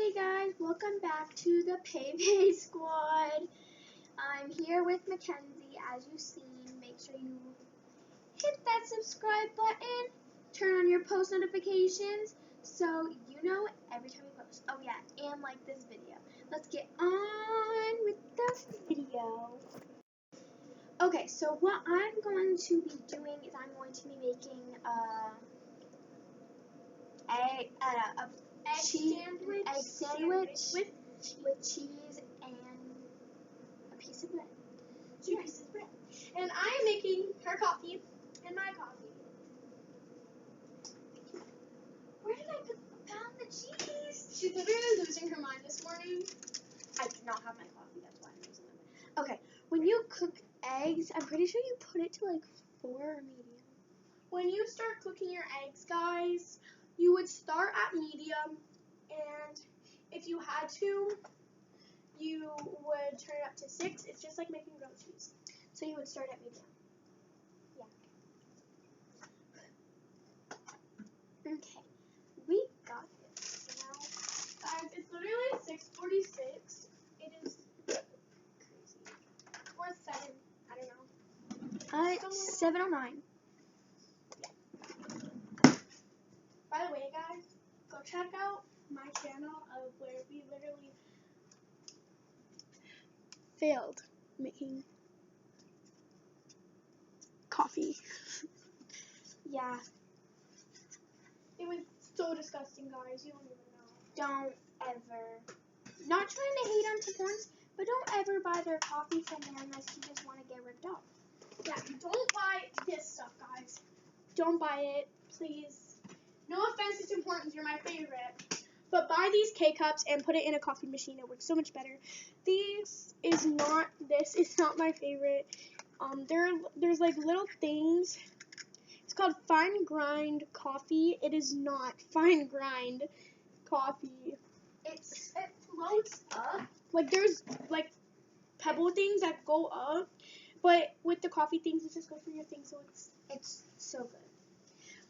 Hey guys, welcome back to the Payday Squad. I'm here with Mackenzie. As you've seen, make sure you hit that subscribe button, turn on your post notifications so you know every time we post. Oh yeah, and like this video. Let's get on with the video. Okay, so what I'm going to be doing is I'm going to be making egg sandwich with cheese and a piece of bread. Two pieces of bread. And I am making her coffee and my coffee. Where did I found the cheese? She's literally losing her mind this morning. I did not have my coffee, that's why I'm losing it. Okay, when you cook eggs, I'm pretty sure you put it to like 4 or medium. When you start cooking your eggs, guys, you would start at medium, and if you had to, you would turn it up to 6. It's just like making grilled cheese. So you would start at medium. Yeah. Okay. We got this. Guys, it's literally 6:46. It is crazy. Or 7. I don't know. It's 7:09. By the way, guys, go check out my channel of where we literally Failed making coffee. Yeah. It was so disgusting, guys. You don't even know. Don't ever. Not trying to hate on Tiporns, but don't ever buy their coffee from them unless you just want to get ripped off. Yeah, don't buy this stuff, guys. Don't buy it, please. No offense to Tiporns, you're my favorite. But buy these K-cups and put it in a coffee machine. It works so much better. This is not my favorite. There's like little things. It's called fine grind coffee. It is not fine grind coffee. It floats up. Like there's like pebble things that go up, but with the coffee things, it just goes through your thing, so it's so good.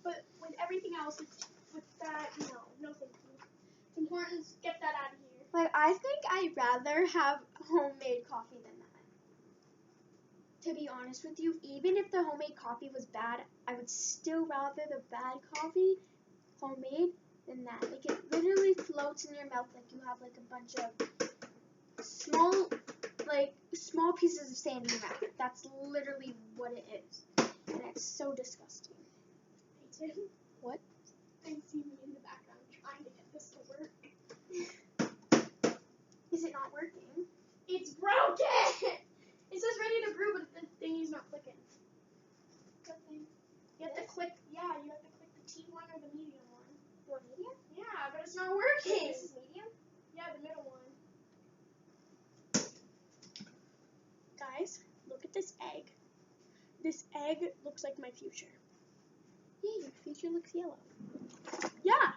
But with everything else, it's with that, no thank you. It's important to get that out of here. Like I think I'd rather have homemade coffee than that. To be honest with you, even if the homemade coffee was bad, I would still rather the bad coffee, homemade, than that. Like it literally floats in your mouth like you have like a bunch of small pieces of sand in your mouth. That's literally what it is. And it's so disgusting. Peyton? What? I see me in the background trying to get this to work. Is it not working? It's broken! It says ready to brew, but the thingy's not clicking. What thing? You have to click, you have to click the T one or the medium one. You want medium? Yeah, but it's not working. This is medium? Yeah, the middle one. Guys, look at this egg. This egg looks like my future. Yeah, your future looks yellow. Yeah.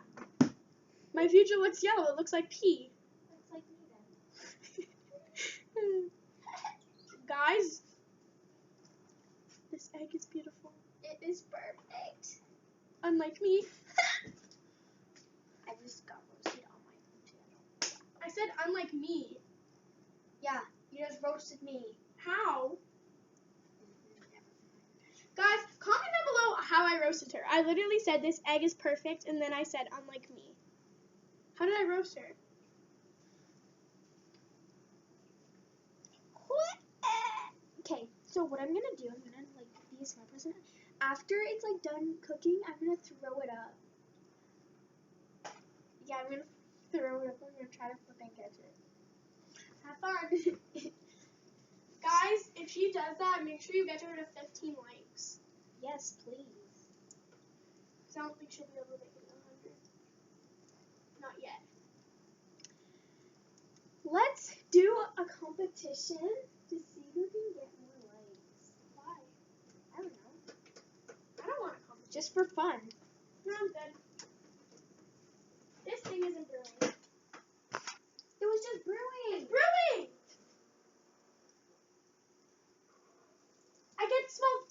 My future looks yellow. It looks like pea. Looks like me then. Guys, this egg is beautiful. It is perfect. Unlike me. I just got roasted on my own channel. I said unlike me. Yeah, you just roasted me. How? Guys, comment down below how I roasted her. I literally said this egg is perfect, and then I said unlike me. How did I roast her? Okay, so what I'm gonna do, I'm gonna like be a smart person. After it's like done cooking, I'm gonna throw it up. Yeah, I'm gonna throw it up. I'm gonna try to flip and catch it. Have fun. Guys, if she does that, make sure you get her to 15 likes. Yes, please. Because I don't think she'll be able to make it to 100. Not yet. Let's do a competition to see who can get more likes. Why? I don't know. I don't want a competition. Just for fun. No, I'm good. This thing isn't brewing. It was just brewing. It's brewing! I get smoke.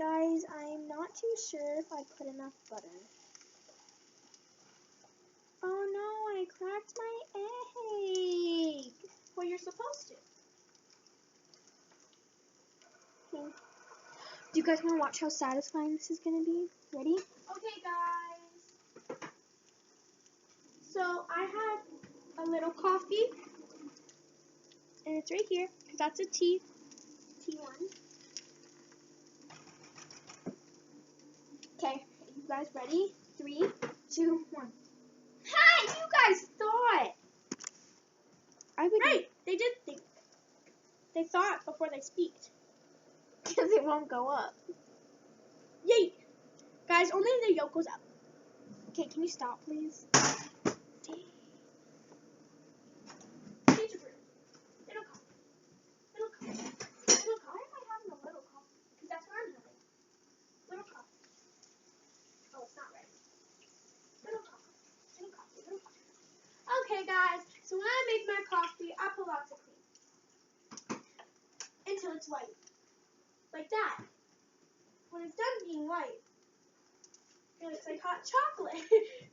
Guys, I'm not too sure if I put enough butter. Oh no, I cracked my egg. Well, you're supposed to. Okay. Do you guys want to watch how satisfying this is going to be? Ready? Okay, guys. So I had a little coffee, and it's right here, because that's a T1. Okay, you guys ready? 3, 2, 1. Hi, you guys thought. I would. Right, they did think. They thought before they speaked. Because it won't go up. Yay! Guys, only the yolk goes up. Okay, can you stop, please? Change your brew. Little coffee. Little coffee. Little coffee. Why am I having a little coffee? Because that's what I'm having. Little coffee. Oh, it's not ready. Little coffee. Little coffee. Little coffee. Okay, guys. So when I make my coffee, I put lots of cream. Until it's white. Like that. When it's done being white, it looks like hot chocolate.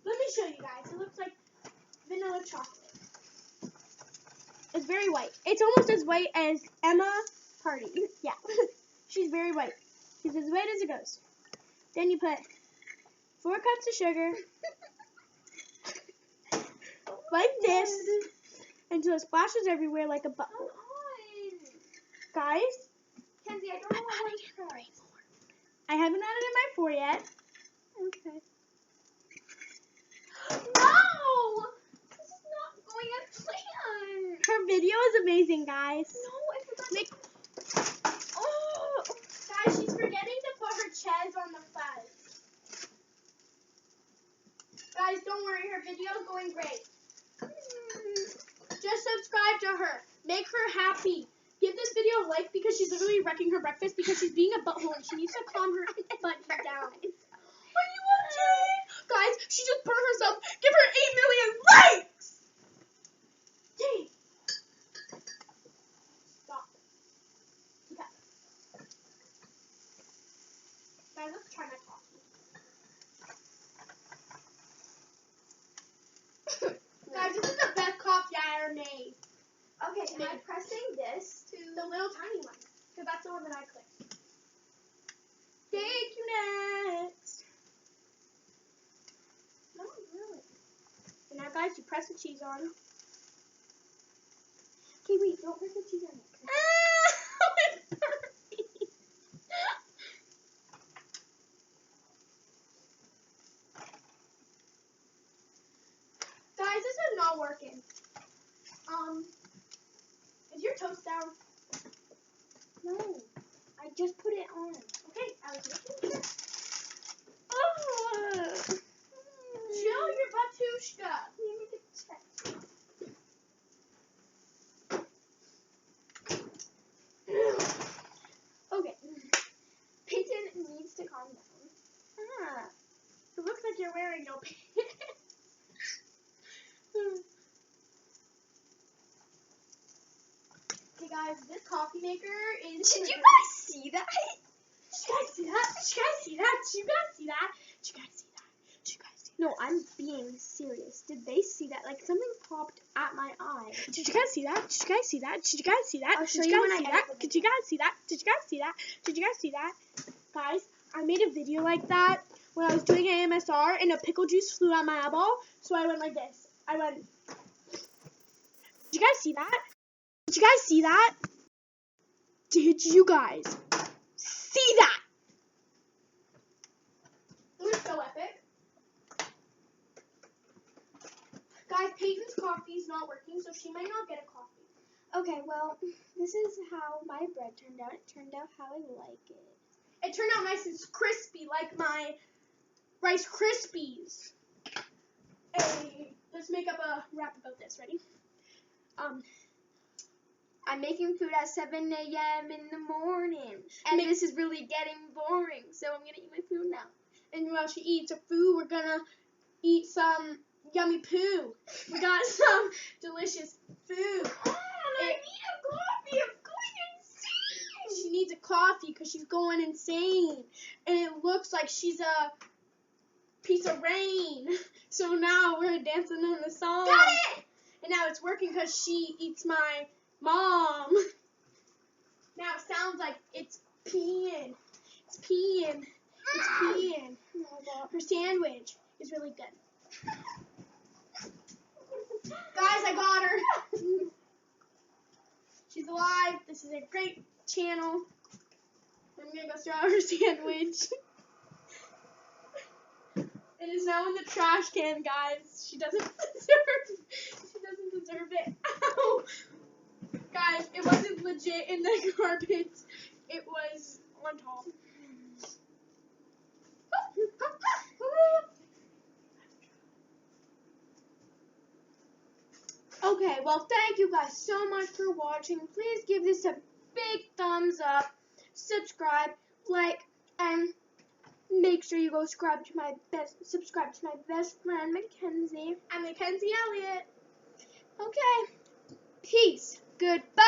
Let me show you guys. It looks like vanilla chocolate. It's very white. It's almost as white as Emma Party. Yeah. She's very white. She's as white as it goes. Then you put 4 cups of sugar. Like this. Until it splashes everywhere like a bubble. Guys, Kenzie, I don't know what to try. I haven't added in my 4 yet. Okay. No! This is not going as planned. Her video is amazing, guys. No, I forgot. Oh! Guys, she's forgetting to put her cheese on the fuzz. Guys, don't worry. Her video's going great. Just subscribe to her. Make her happy. Give this video a like because she's literally wrecking her breakfast because she's being a butthole and she needs to calm her butt down. Are you watching? Guys, she just burned herself. Give her 8 million likes! Dang. Stop. Okay. Guys, let's try my coffee. Guys, this is the best coffee I ever made. Okay, am I pressing this to The little tiny one. Because that's the one that I clicked. Thank you, next. No, really. And now, guys, you press the cheese on. Okay, wait, don't press the cheese on it. It's burning. Guys, this is not working. Is your toast down? No, I just put it on. Okay, I was making sure. Oh. Chill your batushka. Let me make a check. Okay. Peyton needs to calm down. It looks like you're wearing no pants. Okay, guys, this coffee maker is. Did you guys see that? Did you guys see that? Did you guys see that? Did you guys see that? Did you guys see that? Did you guys see that? No, I'm being serious. Did they see that? Like something popped at my eye. Did you guys see that? Did you guys see that? Did you guys see that? I'll show Did you you when guys I see edit that? the Did you guys see that? Did you guys see that? Did you guys see that? Guys, I made a video like that when I was doing AMSR and a pickle juice flew out my eyeball. So I went like this. I went. Did you guys see that? Did you guys see that? Did you guys see that? It was so epic. Guys, Peyton's coffee's not working, so she might not get a coffee. Okay, well, this is how my bread turned out. It turned out how I like it. It turned out nice and crispy, like my Rice Krispies. Hey, let's make up a rap about this. Ready? I'm making food at 7 a.m. in the morning, and this is really getting boring, so I'm going to eat my food now. And while she eats her food, we're going to eat some yummy poo. We got some delicious food. I need a coffee. I'm going insane. She needs a coffee because she's going insane. And it looks like she's a piece of rain. So now we're dancing in the song. Got it! And now it's working because she eats my mom. Now it sounds like it's peeing. It's peeing. It's peeing. Her sandwich is really good. Guys, I got her. She's alive. This is a great channel. I'm going to go throw out her sandwich. It is now in the trash can, guys. She doesn't deserve it. Ow. Guys, it wasn't legit in the garbage. It was on top. Okay, well, thank you guys so much for watching. Please give this a big thumbs up, subscribe, like, and make sure you go subscribe to my best friend, Mackenzie. I'm Kenzie Elliott. Okay, peace. Goodbye.